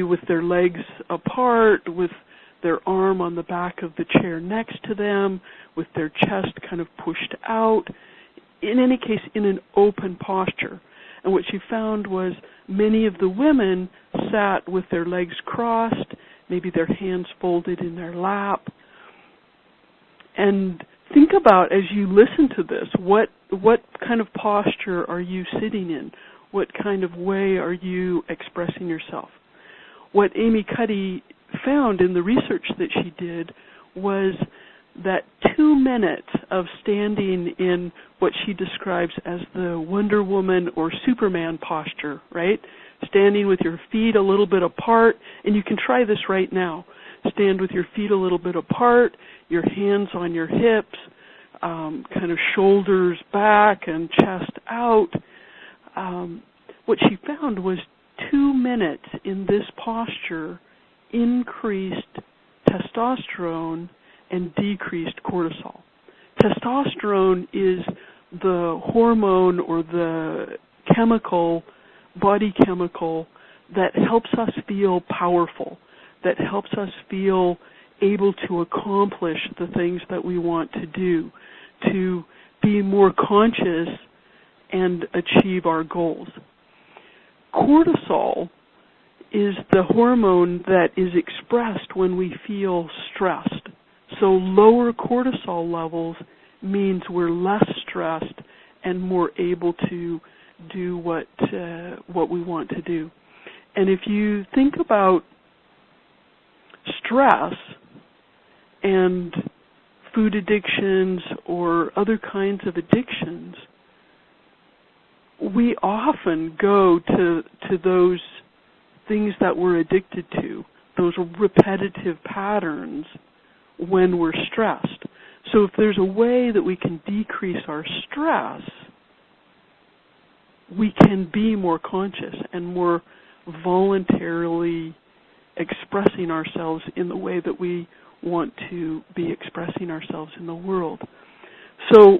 with their legs apart, with their arm on the back of the chair next to them, with their chest kind of pushed out, in any case, in an open posture. And what she found was many of the women sat with their legs crossed, maybe their hands folded in their lap. And think about, as you listen to this, what kind of posture are you sitting in? What kind of way are you expressing yourself? What Amy Cuddy found in the research that she did was that 2 minutes of standing in what she describes as the Wonder Woman or Superman posture, right? Standing with your feet a little bit apart, and you can try this right now. Stand with your feet a little bit apart, your hands on your hips, kind of shoulders back and chest out. What she found was 2 minutes in this posture increased testosterone and decreased cortisol. Testosterone is the hormone or the chemical, body chemical, that helps us feel powerful, that helps us feel able to accomplish the things that we want to do, to be more conscious and achieve our goals. Cortisol is the hormone that is expressed when we feel stressed. So lower cortisol levels means we're less stressed and more able to do what we want to do. And if you think about stress and food addictions or other kinds of addictions, we often go to those things that we're addicted to, those repetitive patterns when we're stressed. So if there's a way that we can decrease our stress, we can be more conscious and more voluntarily expressing ourselves in the way that we want to be expressing ourselves in the world. So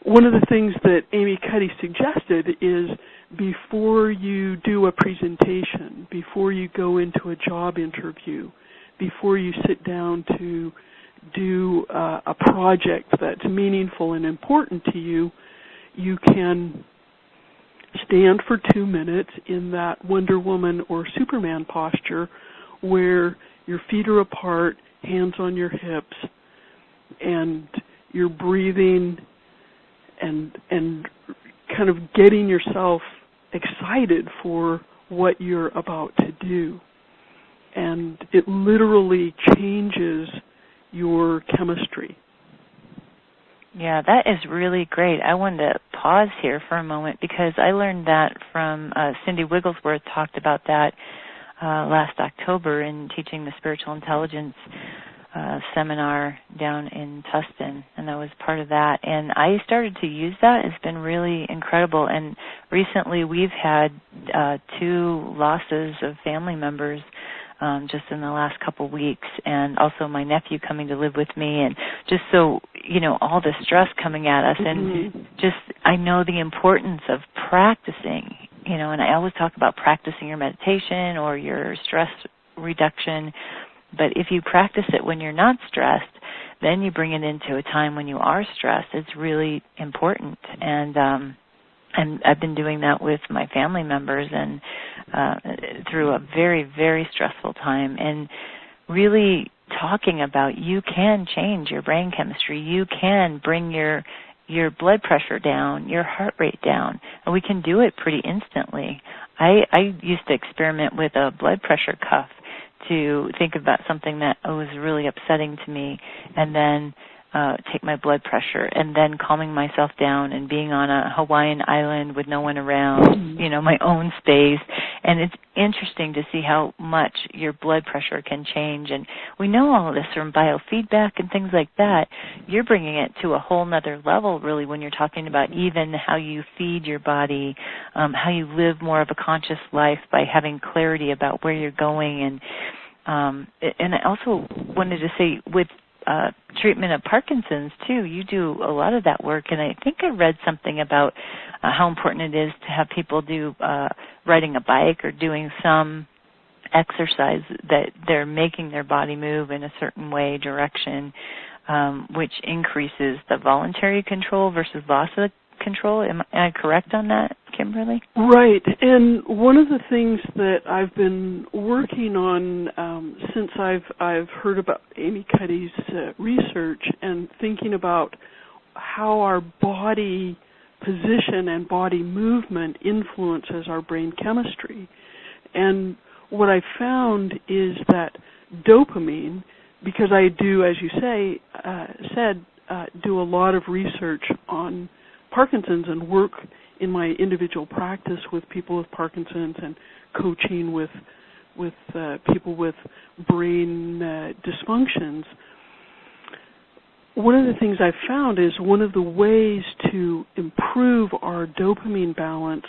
one of the things that Amy Cuddy suggested is before you do a presentation, before you go into a job interview, before you sit down to do a project that's meaningful and important to you, you can stand for 2 minutes in that Wonder Woman or Superman posture where your feet are apart, hands on your hips, and you're breathing and kind of getting yourself excited for what you're about to do. And it literally changes your chemistry. Yeah, that is really great. I wanted to pause here for a moment because I learned that from Cindy Wigglesworth talked about that last October in teaching the spiritual intelligence seminar down in Tustin, and I was part of that. And I started to use that. It's been really incredible. And recently we've had 2 losses of family members just in the last couple weeks, and also my nephew coming to live with me, and just so, all the stress coming at us, and just I know the importance of practicing, and I always talk about practicing your meditation or your stress reduction, but if you practice it when you're not stressed, then you bring it into a time when you are stressed. It's really important, and I've been doing that with my family members and through a very, very stressful time, and really talking about you can change your brain chemistry. You can bring your blood pressure down, your heart rate down, and we can do it pretty instantly. I used to experiment with a blood pressure cuff to think about something that was really upsetting to me, and then take my blood pressure, and then calming myself down and being on a Hawaiian island with no one around, my own space. And it's interesting to see how much your blood pressure can change. And we know all of this from biofeedback and things like that. You're bringing it to a whole nother level, really, when you're talking about even how you feed your body, how you live more of a conscious life by having clarity about where you're going. And I also wanted to say with treatment of Parkinson's, too, you do a lot of that work, and I think I read something about how important it is to have people do riding a bike or doing some exercise, that they're making their body move in a certain way, direction, which increases the voluntary control versus loss of control. Am I correct on that, Kimberly? Right. And one of the things that I've been working on since I've heard about Amy Cuddy's research and thinking about how our body position and body movement influences our brain chemistry. And what I found is that dopamine, because I do, as you said, do a lot of research on Parkinson's and work in my individual practice with people with Parkinson's and coaching with people with brain dysfunctions. One of the things I've found is one of the ways to improve our dopamine balance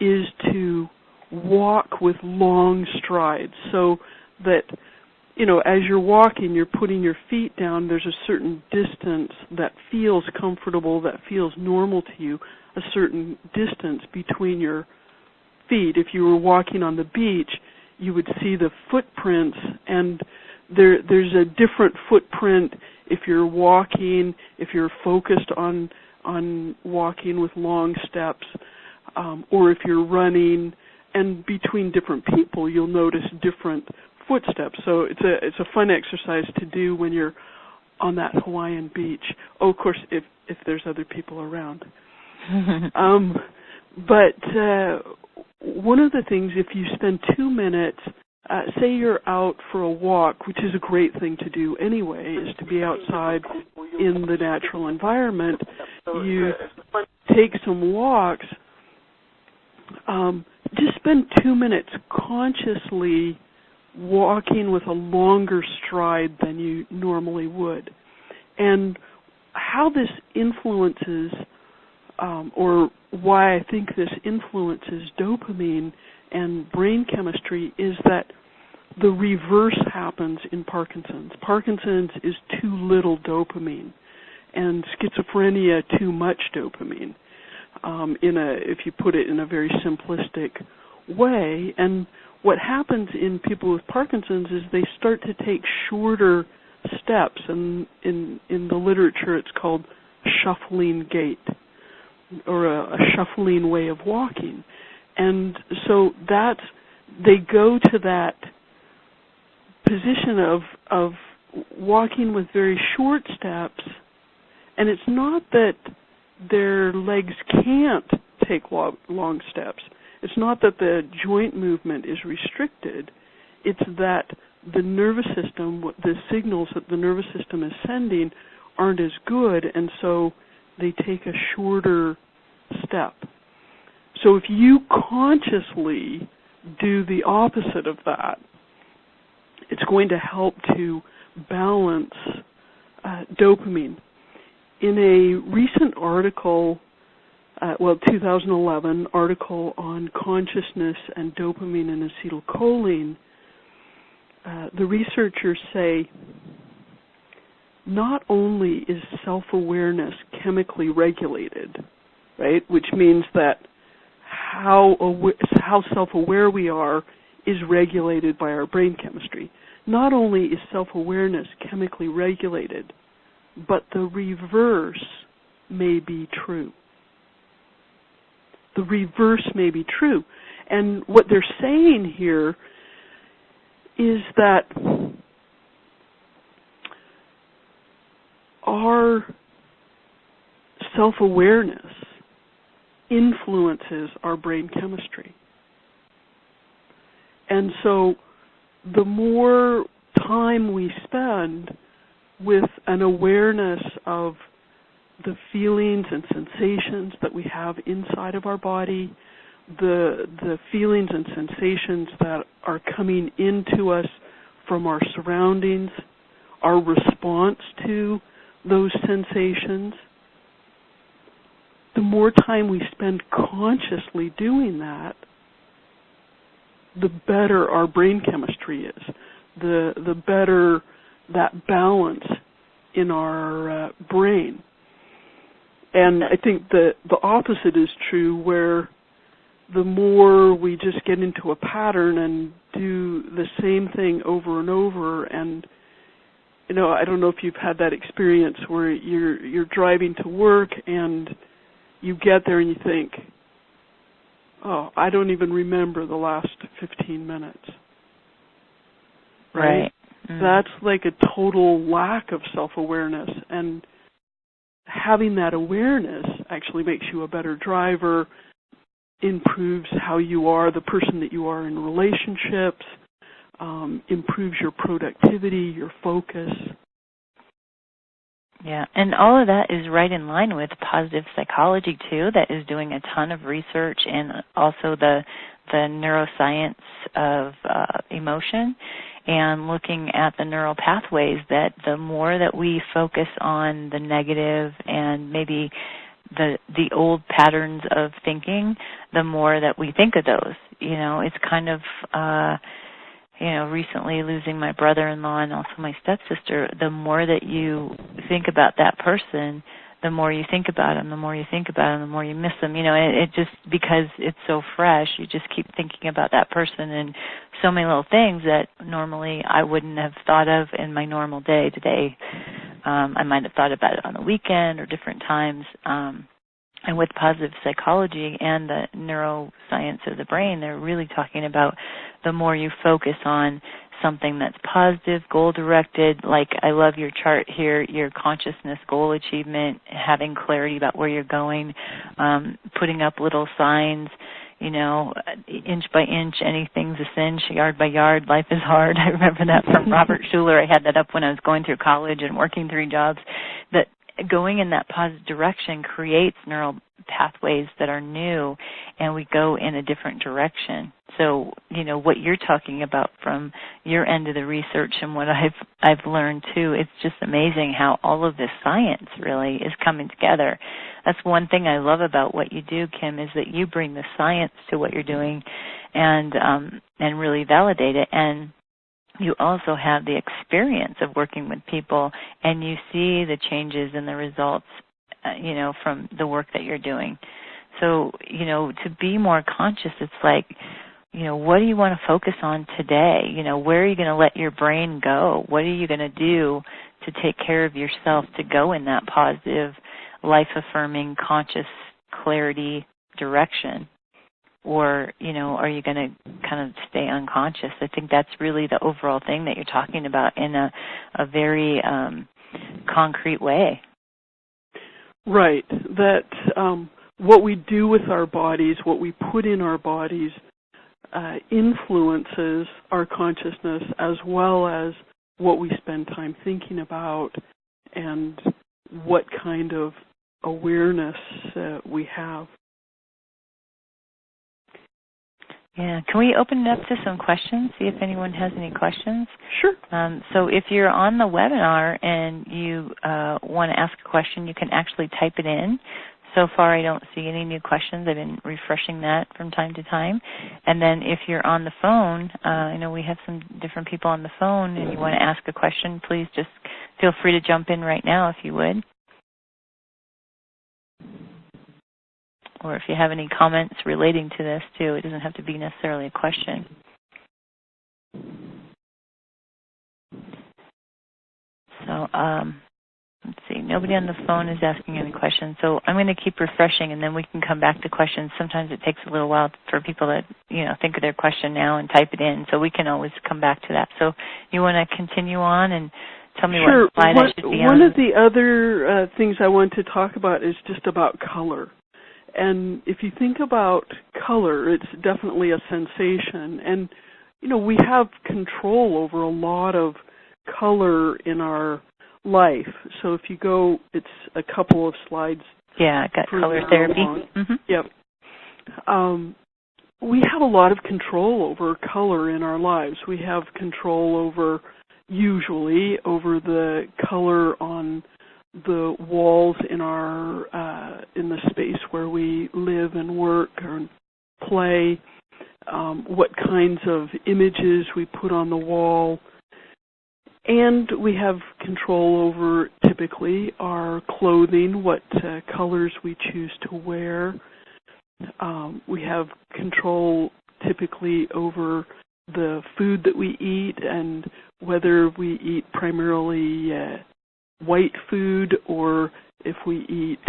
is to walk with long strides, so that, as you're walking, you're putting your feet down, there's a certain distance that feels comfortable, that feels normal to you, a certain distance between your feet. If you were walking on the beach, you would see the footprints, and there's a different footprint if you're walking, if you're focused on walking with long steps, or if you're running. And between different people, you'll notice different footsteps. So it's a fun exercise to do when you're on that Hawaiian beach. Oh, of course, if there's other people around. But one of the things, if you spend 2 minutes, say you're out for a walk, which is a great thing to do anyway, is to be outside in the natural environment. You take some walks. Just spend 2 minutes consciously walking with a longer stride than you normally would. And how this influences, or why I think this influences dopamine and brain chemistry, is that the reverse happens in Parkinson's. Parkinson's is too little dopamine, and schizophrenia too much dopamine. If you put it in a very simplistic way. And what happens in people with Parkinson's is they start to take shorter steps, and in the literature it's called shuffling gait, or a shuffling way of walking. And so they go to that position of walking with very short steps, and it's not that their legs can't take long steps. It's not that the joint movement is restricted. It's that the nervous system, the signals that the nervous system is sending aren't as good, and so they take a shorter step. So if you consciously do the opposite of that, it's going to help to balance dopamine. In a recent article, 2011 article on consciousness and dopamine and acetylcholine, the researchers say not only is self-awareness chemically regulated, right, which means that how self-aware we are is regulated by our brain chemistry. Not only is self-awareness chemically regulated, but the reverse may be true. The reverse may be true. And what they're saying here is that our self-awareness influences our brain chemistry. And so the more time we spend with an awareness of the feelings and sensations that we have inside of our body, the feelings and sensations that are coming into us from our surroundings, our response to those sensations, the more time we spend consciously doing that, the better our brain chemistry is, the better that balance in our brain. And I think the opposite is true, where the more we just get into a pattern and do the same thing over and over. And I don't know if you've had that experience where you're driving to work and you get there and you think, oh, I don't even remember the last 15 minutes. Right? Mm. That's like a total lack of self-awareness. And having that awareness actually makes you a better driver, improves how you are, the person that you are in relationships, improves your productivity, your focus. Yeah, and all of that is right in line with positive psychology, too, that is doing a ton of research, and also the neuroscience of emotion, and looking at the neural pathways, that the more that we focus on the negative and maybe the old patterns of thinking, the more that we think of those. It's kind of recently losing my brother-in-law and also my stepsister, the more that you think about that person, the more you think about them, the more you think about them, the more you miss them. It just, because it's so fresh, you just keep thinking about that person and so many little things that normally I wouldn't have thought of in my normal day to day. I might have thought about it on the weekend or different times. And with positive psychology and the neuroscience of the brain, they're really talking about the more you focus on something that's positive, goal-directed, like I love your chart here, your consciousness, goal achievement, having clarity about where you're going, putting up little signs, inch by inch, anything's a cinch, yard by yard, life is hard. I remember that from Robert Schuller. I had that up when I was going through college and working 3 jobs, that going in that positive direction creates neural pathways that are new, and we go in a different direction. So, what you're talking about from your end of the research and what I've learned too, it's just amazing how all of this science really is coming together. That's one thing I love about what you do, Kim, is that you bring the science to what you're doing and really validate it. And you also have the experience of working with people, and you see the changes and the results, from the work that you're doing. So, to be more conscious, it's like, what do you want to focus on today? Where are you going to let your brain go? What are you going to do to take care of yourself to go in that positive, life-affirming, conscious clarity direction? Or, are you going to kind of stay unconscious? I think that's really the overall thing that you're talking about in a very concrete way. Right. That what we do with our bodies, what we put in our bodies, influences our consciousness as well as what we spend time thinking about and what kind of awareness we have. Yeah. Can we open it up to some questions, see if anyone has any questions? Sure. So if you're on the webinar and you want to ask a question, you can actually type it in. So far, I don't see any new questions. I've been refreshing that from time to time. And then if you're on the phone, I know we have some different people on the phone, and you want to ask a question, please just feel free to jump in right now if you would. Or if you have any comments relating to this, too. It doesn't have to be necessarily a question. So, let's see. Nobody on the phone is asking any questions. So I'm going to keep refreshing, and then we can come back to questions. Sometimes it takes a little while for people to, think of their question now and type it in. So we can always come back to that. So you want to continue on and tell me what slide I should be on? One of the other things I want to talk about is just about color. And if you think about color, it's definitely a sensation. And, we have control over a lot of color in our life. So if you go, it's a couple of slides. Yeah, I got color therapy. Mm-hmm. Yep. We have a lot of control over color in our lives. We have control usually over the color on the walls in in the space where we live and work or play, what kinds of images we put on the wall, and we have control over typically our clothing, what colors we choose to wear. We have control typically over the food that we eat and whether we eat primarily white food or if we eat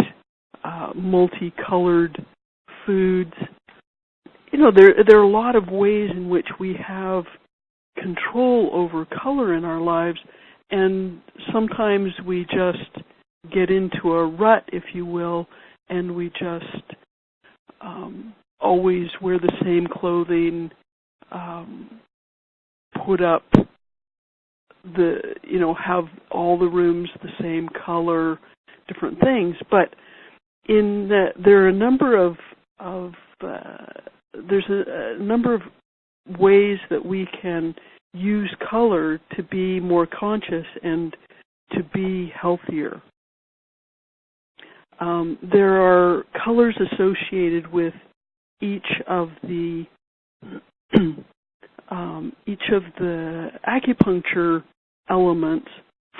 multicolored foods. There are a lot of ways in which we have control over color in our lives, and sometimes we just get into a rut, if you will, and we just always wear the same clothing, put up have all the rooms the same color, different things. But there are a number of there's a number of ways that we can use color to be more conscious and to be healthier. There are colors associated with each of the acupuncture elements.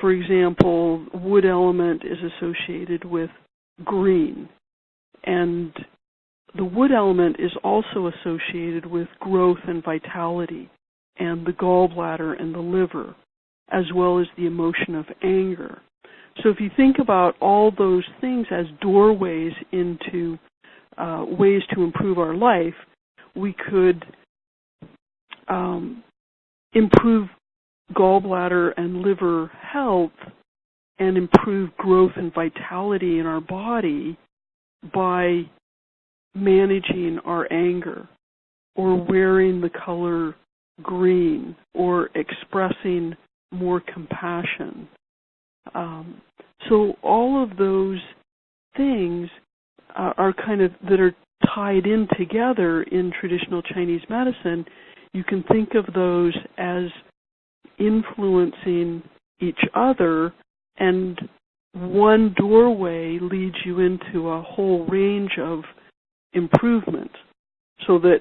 For example, wood element is associated with green, and the wood element is also associated with growth and vitality, and the gallbladder and the liver, as well as the emotion of anger. So if you think about all those things as doorways into ways to improve our life, we could improve gallbladder and liver health and improve growth and vitality in our body by managing our anger or wearing the color green or expressing more compassion. So all of those things are kind of that are tied in together in traditional Chinese medicine. You can think of those as influencing each other, and one doorway leads you into a whole range of improvement, so that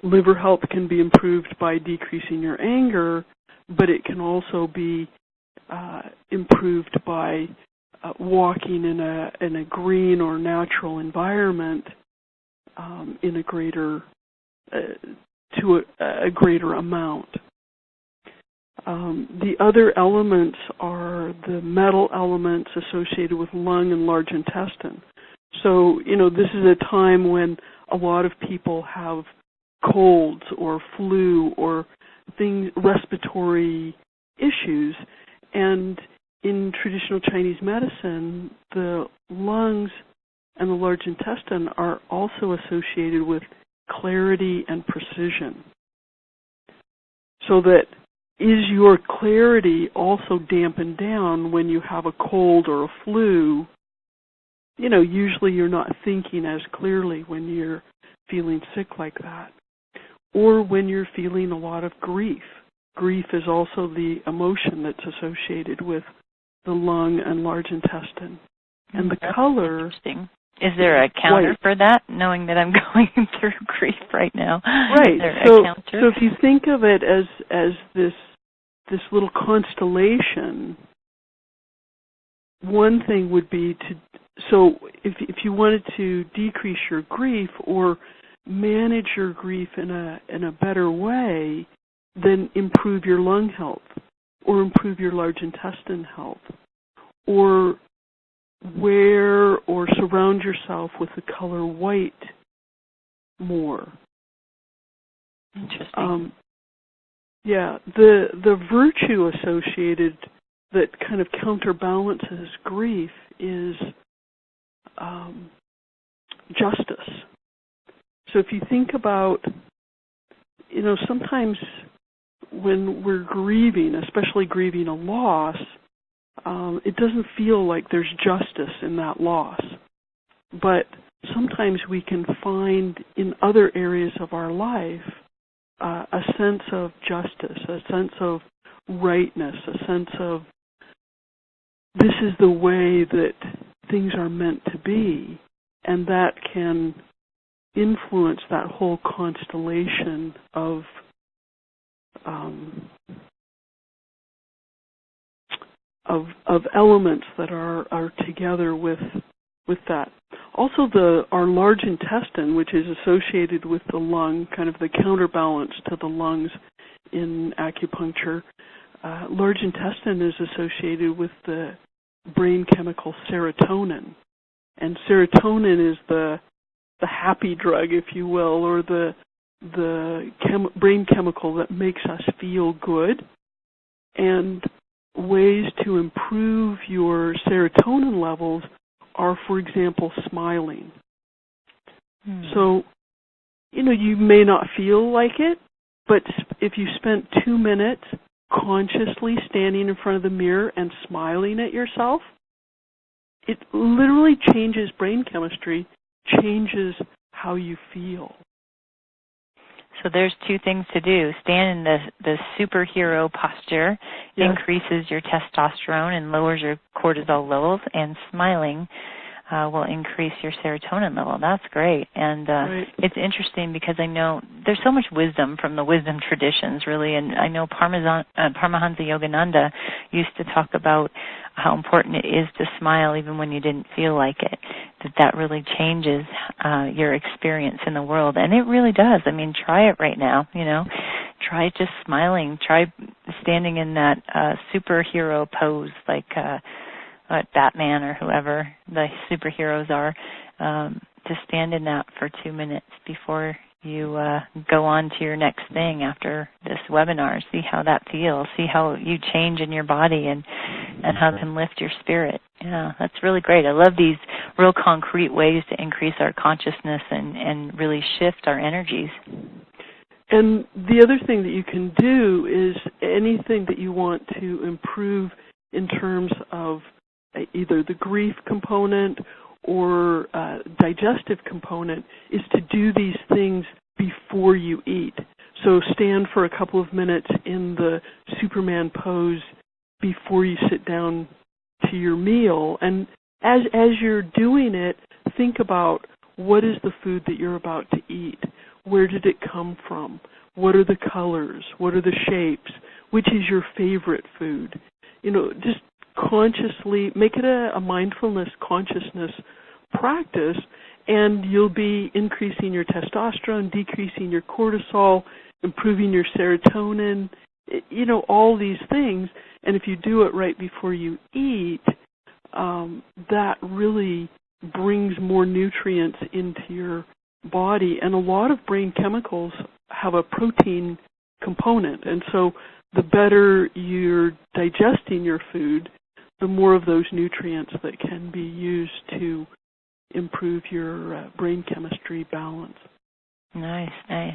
liver health can be improved by decreasing your anger, but it can also be improved by walking in a green or natural environment in a greater to a greater amount. The other elements are the metal elements associated with lung and large intestine. So, this is a time when a lot of people have colds or flu or respiratory issues. And in traditional Chinese medicine, the lungs and the large intestine are also associated with clarity and precision. So that is your clarity also dampened down when you have a cold or a flu? Usually you're not thinking as clearly when you're feeling sick like that. Or when you're feeling a lot of grief. Grief is also the emotion that's associated with the lung and large intestine. And the color... Interesting. Is there a counter white. for that, knowing that I'm going through grief right now? Right. Is there So a counter? if you think of it as this little constellation, one thing would be if you wanted to decrease your grief or manage your grief in a better way, then improve your lung health or improve your large intestine health, or wear or surround yourself with the color white more. Interesting. The virtue associated that kind of counterbalances grief is justice. So if you think about, sometimes when we're grieving, especially grieving a loss, it doesn't feel like there's justice in that loss. But sometimes we can find in other areas of our life a sense of justice, a sense of rightness, a sense of this is the way that things are meant to be, and that can influence that whole constellation of elements that are together with with that. Also, our large intestine, which is associated with the lung, kind of the counterbalance to the lungs in acupuncture, large intestine is associated with the brain chemical serotonin. And serotonin is the happy drug, if you will, or the brain chemical that makes us feel good. And ways to improve your serotonin levels are, for example, smiling. So, you may not feel like it, but if you spent 2 minutes consciously standing in front of the mirror and smiling at yourself, it literally changes brain chemistry, changes how you feel. So there's 2 things to do. Stand in the superhero posture, yes. increases your testosterone and lowers your cortisol levels, and smiling will increase your serotonin level. That's great. And right. It's interesting because I know there's so much wisdom from the wisdom traditions, really, and I know Paramahansa Yogananda used to talk about how important it is to smile even when you didn't feel like it, that really changes your experience in the world. And it really does. I mean, try it right now, Try just smiling. Try standing in that superhero pose like Batman or whoever the superheroes are, to stand in that for 2 minutes before you go on to your next thing after this webinar. See how that feels. See how you change in your body and how it can lift your spirit. Yeah, that's really great. I love these real concrete ways to increase our consciousness and really shift our energies. And the other thing that you can do is anything that you want to improve in terms of either the grief component or digestive component is to do these things before you eat. So stand for a couple of minutes in the Superman pose before you sit down to your meal. And as you're doing it, think about what is the food that you're about to eat? Where did it come from? What are the colors? What are the shapes? Which is your favorite food? Just consciously make it a mindfulness consciousness practice, and you'll be increasing your testosterone, decreasing your cortisol, improving your serotonin, all these things. And if you do it right before you eat, that really brings more nutrients into your body. And a lot of brain chemicals have a protein component. And so the better you're digesting your food, the more of those nutrients that can be used to improve your brain chemistry balance. Nice, nice.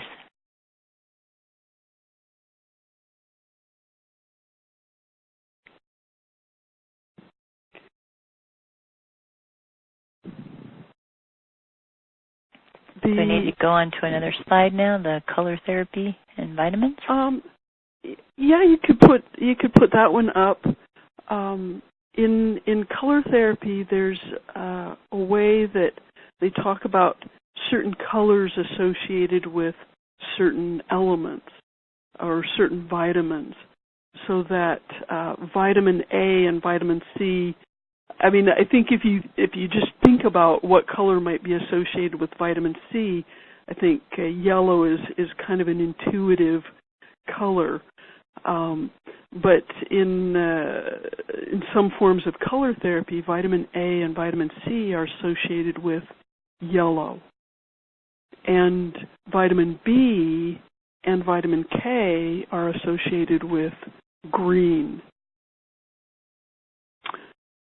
Do I need to go on to another slide now, the color therapy and vitamins? Yeah, you could put that one up. In color therapy, there's a way that they talk about certain colors associated with certain elements or certain vitamins, so that vitamin A and vitamin C. I think if you just think about what color might be associated with vitamin C, I think yellow is kind of an intuitive color. But in some forms of color therapy, vitamin A and vitamin C are associated with yellow, and vitamin B and vitamin K are associated with green,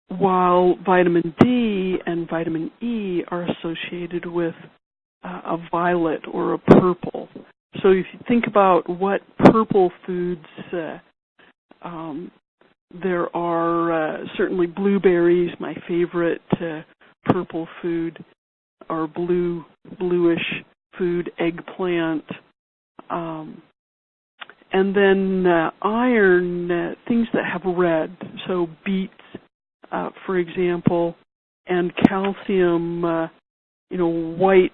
while vitamin D and vitamin E are associated with a violet or a purple. So if you think about what purple foods, there are certainly blueberries, my favorite purple food, or bluish food, eggplant, and then iron, things that have red, so beets, for example, and calcium, white,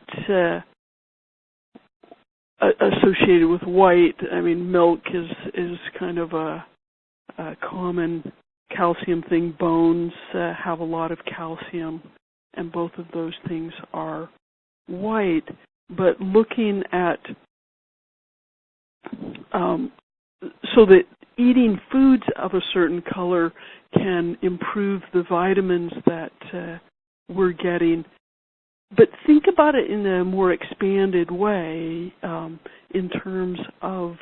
associated with white. Milk is kind of a common calcium thing. Bones have a lot of calcium. and both of those things are white, but looking at so that eating foods of a certain color can improve the vitamins that we're getting. But think about it in a more expanded way in terms of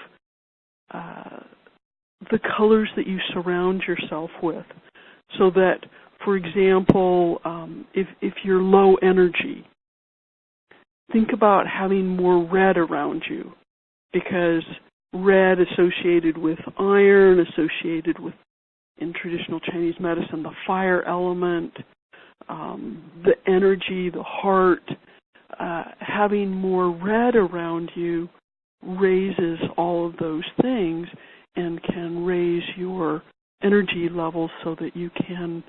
the colors that you surround yourself with. So that, for example, if you're low energy, think about having more red around you, because red associated with iron, associated with, in traditional Chinese medicine, the fire element, the energy, the heart. Having more red around you raises all of those things and can raise your energy levels so that you can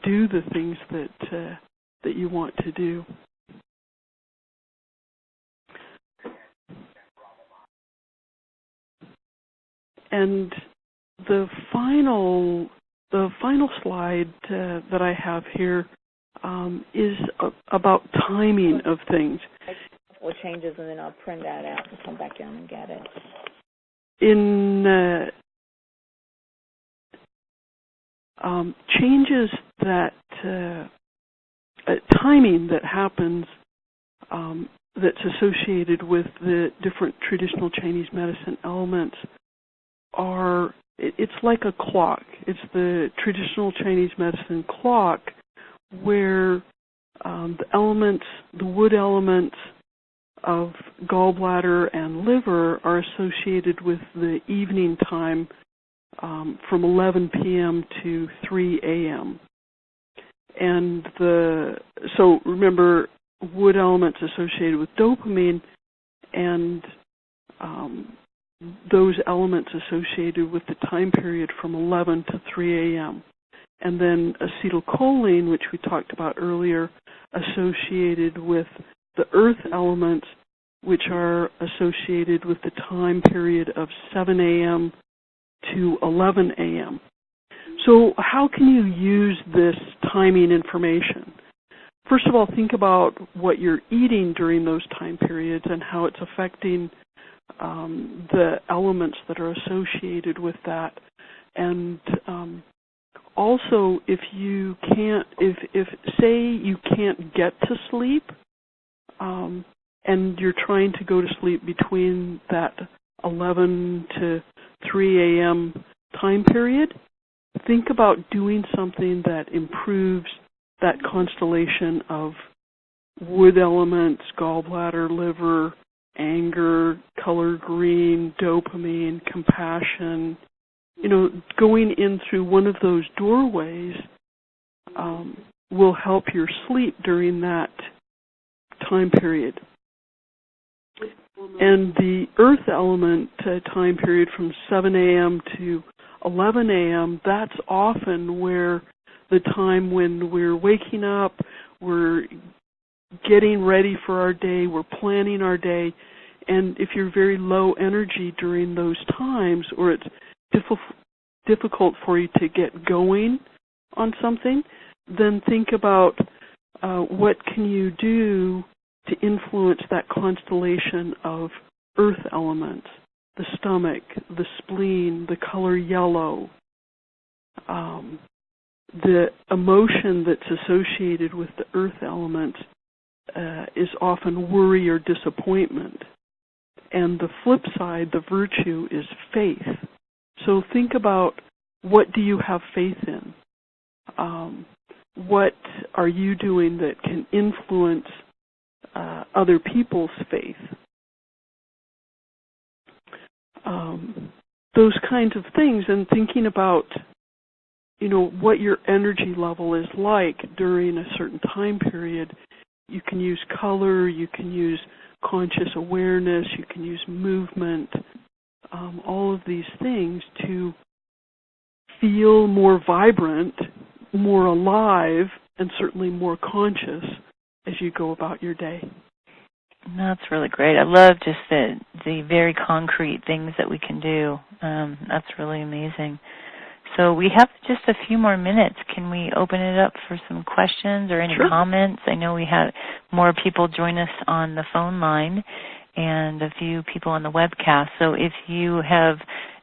do the things that you want to do. And the final slide that I have here is about timing of things. What changes, and then I'll print that out and come back down and get it. In changes that timing that happens that's associated with the different traditional Chinese medicine elements it's like a clock. It's the traditional Chinese medicine clock where the elements, the wood elements of gallbladder and liver are associated with the evening time from 11 p.m. to 3 a.m. And so remember, wood elements associated with dopamine, and those elements associated with the time period from 11 to 3 a.m. And then acetylcholine, which we talked about earlier, associated with the earth elements, which are associated with the time period of 7 a.m. to 11 a.m. So how can you use this timing information? First of all, think about what you're eating during those time periods and how it's affecting the elements that are associated with that. And also, if say you can't get to sleep, and you're trying to go to sleep between that 11 to 3 a.m. time period, think about doing something that improves that constellation of wood elements, gallbladder, liver, anger, color green, dopamine, compassion. Going in through one of those doorways will help your sleep during that time period. And the earth element time period from 7 a.m. to 11 a.m., that's often where the time when we're waking up, we're getting ready for our day, we're planning our day, and if you're very low energy during those times, or it's difficult for you to get going on something, then think about what can you do to influence that constellation of earth elements, the stomach, the spleen, the color yellow. The emotion that's associated with the earth elements is often worry or disappointment. And the flip side, the virtue, is faith. So think about, what do you have faith in? What are you doing that can influence other people's faith? Those kinds of things, and thinking about, what your energy level is like during a certain time period. You can use color, you can use conscious awareness, you can use movement, all of these things to feel more vibrant, more alive, and certainly more conscious as you go about your day. That's really great. I love just the very concrete things that we can do. That's really amazing. So we have just a few more minutes. Can we open it up for some questions or any comments? I know we had more people join us on the phone line and a few people on the webcast. So if you have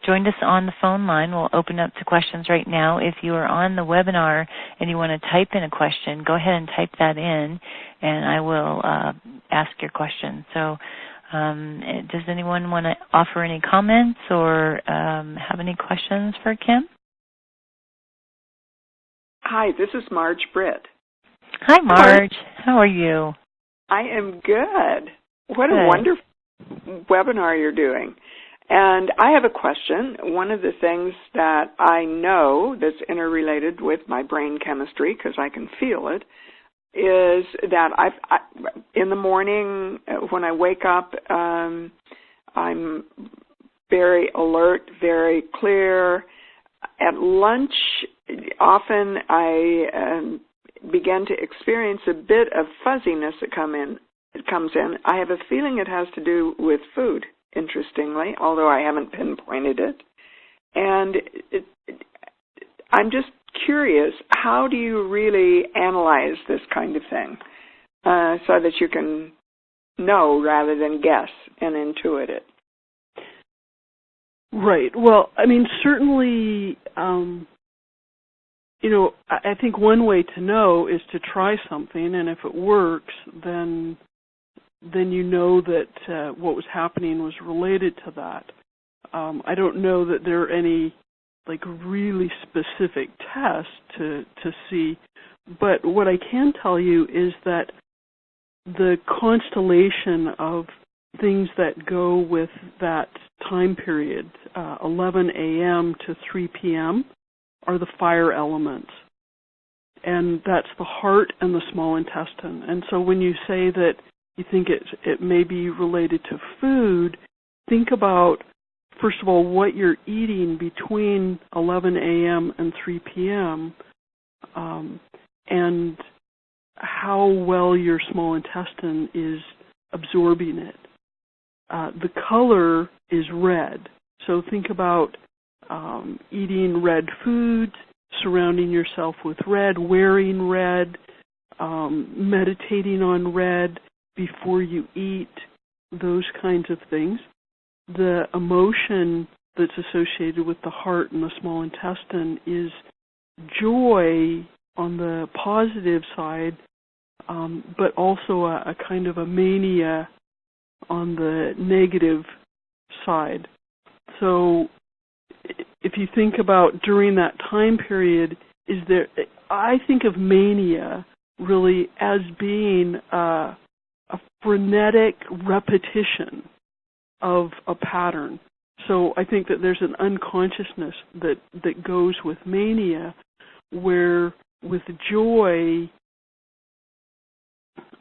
joined us on the phone line, we'll open up to questions right now. If you are on the webinar and you want to type in a question, go ahead and type that in, and I will ask your question. So does anyone want to offer any comments or have any questions for Kim? Hi, this is Marge Britt. Hi, Marge. How are you? I am good. What a wonderful webinar you're doing. And I have a question. One of the things that I know that's interrelated with my brain chemistry, because I can feel it, is that in the morning when I wake up, I'm very alert, very clear. At lunch, often I begin to experience a bit of fuzziness that comes in. I have a feeling it has to do with food, interestingly, although I haven't pinpointed it. And I'm just curious, how do you really analyze this kind of thing so that you can know rather than guess and intuit it? Right. Well, I mean, certainly, I think one way to know is to try something, and if it works, then you know that what was happening was related to that. I don't know that there are any really specific tests to see, but what I can tell you is that the constellation of things that go with that time period, 11 a.m. to 3 p.m., are the fire elements. And that's the heart and the small intestine. And so when you say that you think it may be related to food, think about, first of all, what you're eating between 11 a.m. and 3 p.m. And how well your small intestine is absorbing it. The color is red. So think about eating red foods, surrounding yourself with red, wearing red, meditating on red before you eat, those kinds of things. The emotion that's associated with the heart and the small intestine is joy on the positive side, but also a kind of a mania on the negative side. So if you think about during that time period, I think of mania really as being a frenetic repetition of a pattern. So I think that there's an unconsciousness that goes with mania, where with joy,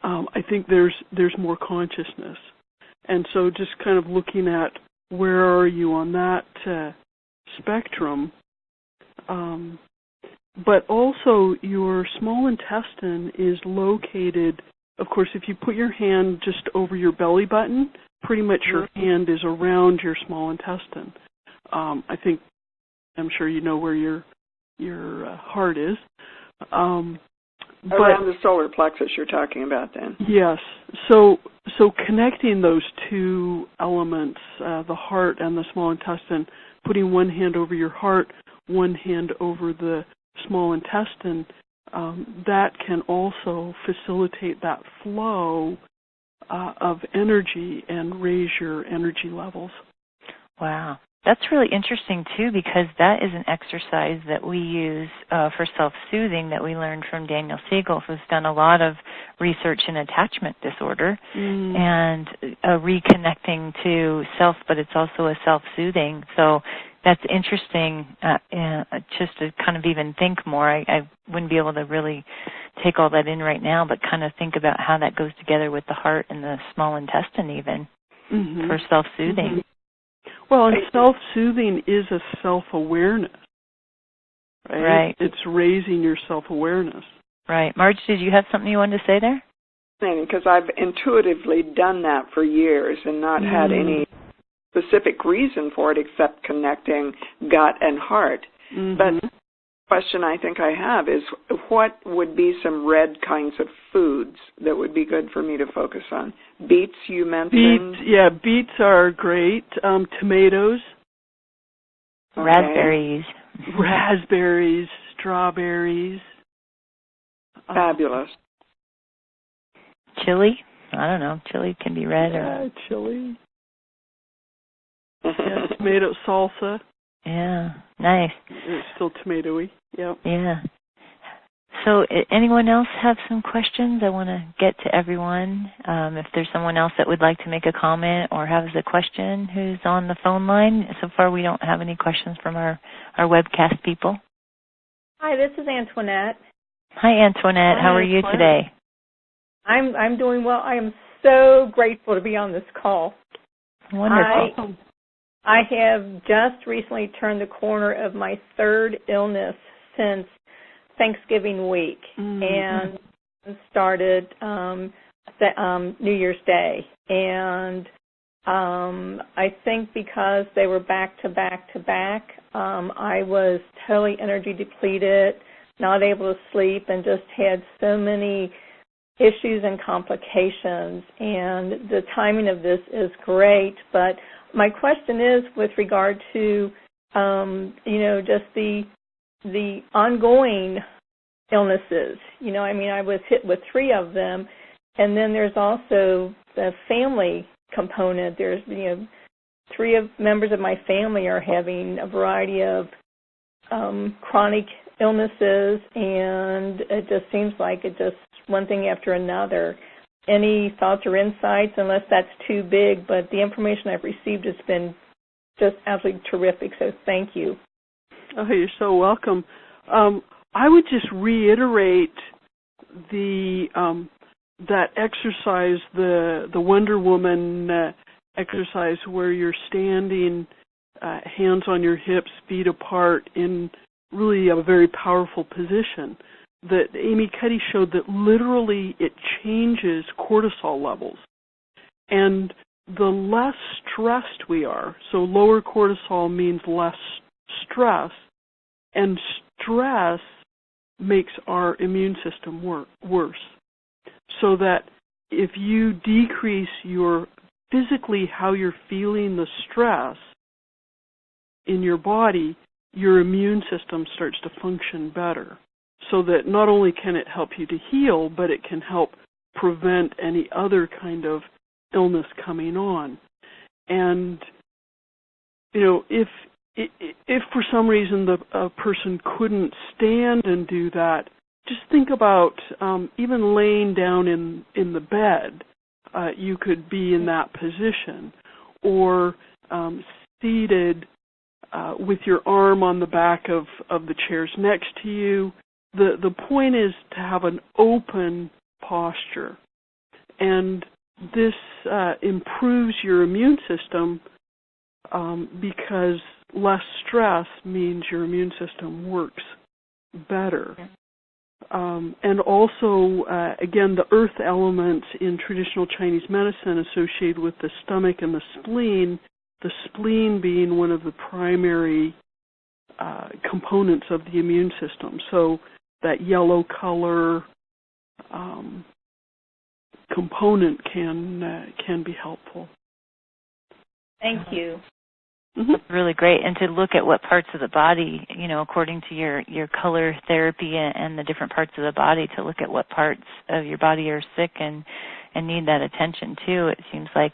I think there's more consciousness. And so just kind of looking at where are you on that spectrum, but also your small intestine is located, of course, if you put your hand just over your belly button, pretty much your hand is around your small intestine. I'm sure you know where your heart is. Around the solar plexus you're talking about then. Yes. So connecting those two elements, the heart and the small intestine, putting one hand over your heart, one hand over the small intestine, that can also facilitate that flow of energy and raise your energy levels. Wow. That's really interesting, too, because that is an exercise that we use for self-soothing that we learned from Daniel Siegel, who's done a lot of research in attachment disorder and reconnecting to self, but it's also a self-soothing. So that's interesting just to kind of even think more. I wouldn't be able to really take all that in right now, but kind of think about how that goes together with the heart and the small intestine even for self-soothing. Mm-hmm. Well, and self-soothing is a self-awareness, right? Right. It's raising your self-awareness. Right. Marge, did you have something you wanted to say there? Because I've intuitively done that for years and not had any specific reason for it except connecting gut and heart. Mm-hmm. But the question I think I have is, what would be some red kinds of foods that would be good for me to focus on? Beets, you mentioned? Beets are great. Tomatoes. Okay. Raspberries. Strawberries. Fabulous. Chili? I don't know. Chili can be red or... chili. Tomato salsa. Yeah, nice. It's still tomatoey. Yep. Yeah. So anyone else have some questions? I want to get to everyone. If there's someone else that would like to make a comment or has a question who's on the phone line. So far we don't have any questions from our webcast people. Hi, this is Antoinette. Hi, Antoinette. How are you today? I'm doing well. I am so grateful to be on this call. Wonderful. I have just recently turned the corner of my third illness since Thanksgiving week, and started New Year's Day. And I think because they were back to back to back, I was totally energy depleted, not able to sleep, and just had so many issues and complications. And the timing of this is great, but my question is with regard to, just the ongoing illnesses. I was hit with 3 of them, and then there's also the family component. There's, 3 members of my family are having a variety of chronic illnesses, and it just seems like it just one thing after another. Any thoughts or insights, unless that's too big, but the information I've received has been just absolutely terrific, so thank you. Oh, you're so welcome. I would just reiterate that exercise, the Wonder Woman exercise, where you're standing, hands on your hips, feet apart, in really a very powerful position. That Amy Cuddy showed that literally it changes cortisol levels. And the less stressed we are, so lower cortisol means less stress, and stress makes our immune system worse. So that if you decrease your physically how you're feeling the stress in your body, your immune system starts to function better. So that not only can it help you to heal, but it can help prevent any other kind of illness coming on. And, if for some reason a person couldn't stand and do that, just think about even laying down in the bed, you could be in that position, or seated with your arm on the back of the chairs next to you. The point is to have an open posture, and this improves your immune system because less stress means your immune system works better. And also, again, the earth elements in traditional Chinese medicine associated with the stomach and the spleen being one of the primary components of the immune system. So that yellow color component can be helpful. Thank you. Mm-hmm. That's really great. And to look at what parts of the body, according to your color therapy and the different parts of the body, to look at what parts of your body are sick and need that attention too. It seems like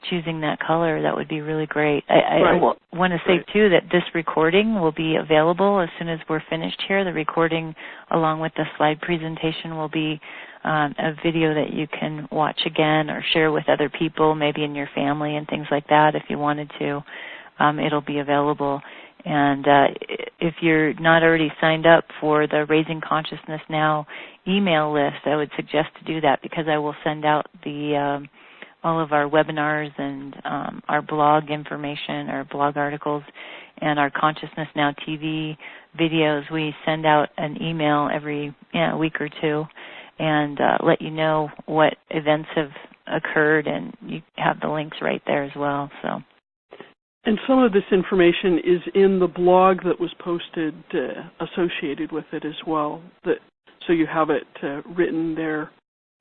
choosing that color, that would be really great. I want to say too that this recording will be available as soon as we're finished here. The recording, along with the slide presentation, will be a video that you can watch again or share with other people, maybe in your family and things like that if you wanted to. It'll be available. And if you're not already signed up for the Raising Consciousness Now email list, I would suggest to do that, because I will send out the all of our webinars and our blog information, our blog articles, and our Consciousness Now TV videos. We send out an email every week or two and let you know what events have occurred, and you have the links right there as well. So And some of this information is in the blog that was posted associated with it as well. So you have it written there,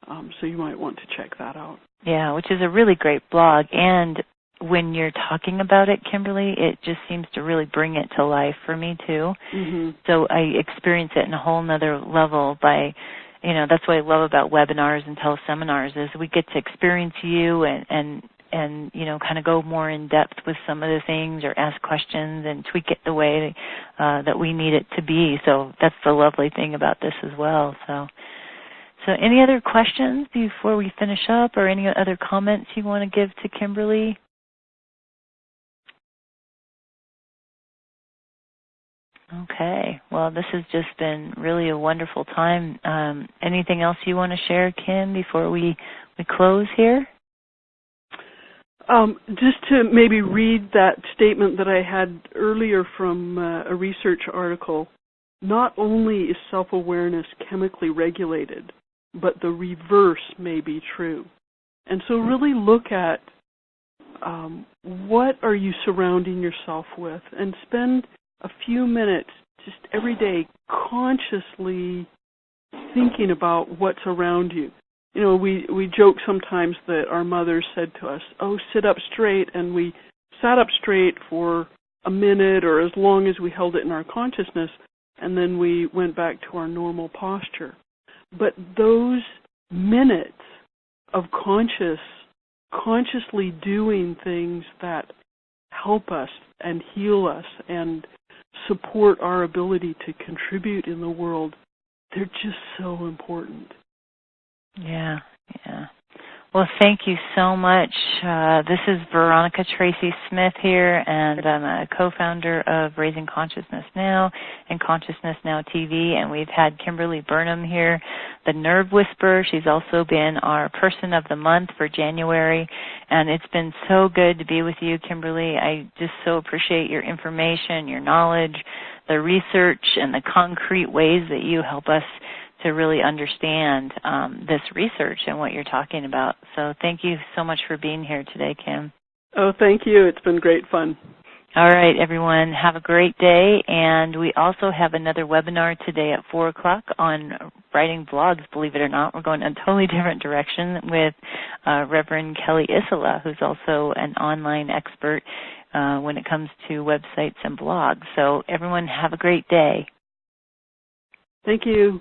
so you might want to check that out. Yeah, which is a really great blog. And when you're talking about it, Kimberly, it just seems to really bring it to life for me, too. Mm-hmm. So I experience it in a whole nother level by, that's what I love about webinars and teleseminars is we get to experience you and kind of go more in depth with some of the things or ask questions and tweak it the way that we need it to be. So that's the lovely thing about this as well. So any other questions before we finish up, or any other comments you want to give to Kimberly? Okay. Well, this has just been really a wonderful time. Anything else you want to share, Kim, before we close here? Just to maybe read that statement that I had earlier from a research article. Not only is self-awareness chemically regulated, but the reverse may be true. And so really look at what are you surrounding yourself with, and spend a few minutes just every day consciously thinking about what's around you. We joke sometimes that our mothers said to us, "Oh, sit up straight," and we sat up straight for a minute or as long as we held it in our consciousness, and then we went back to our normal posture. But those minutes of consciously doing things that help us and heal us and support our ability to contribute in the world, they're just so important. Yeah. Well, thank you so much. This is Veronica Tracy Smith here, and I'm a co-founder of Raising Consciousness Now and Consciousness Now TV, and we've had Kimberly Burnham here, the Nerve Whisperer. She's also been our Person of the Month for January, and it's been so good to be with you, Kimberly. I just so appreciate your information, your knowledge, the research, and the concrete ways that you help us to really understand this research and what you're talking about. So thank you so much for being here today, Kim. Oh, thank you. It's been great fun. All right, everyone, have a great day. And we also have another webinar today at 4 o'clock on writing blogs, believe it or not. We're going in a totally different direction with Reverend Kelly Isola, who's also an online expert when it comes to websites and blogs. So everyone, have a great day. Thank you.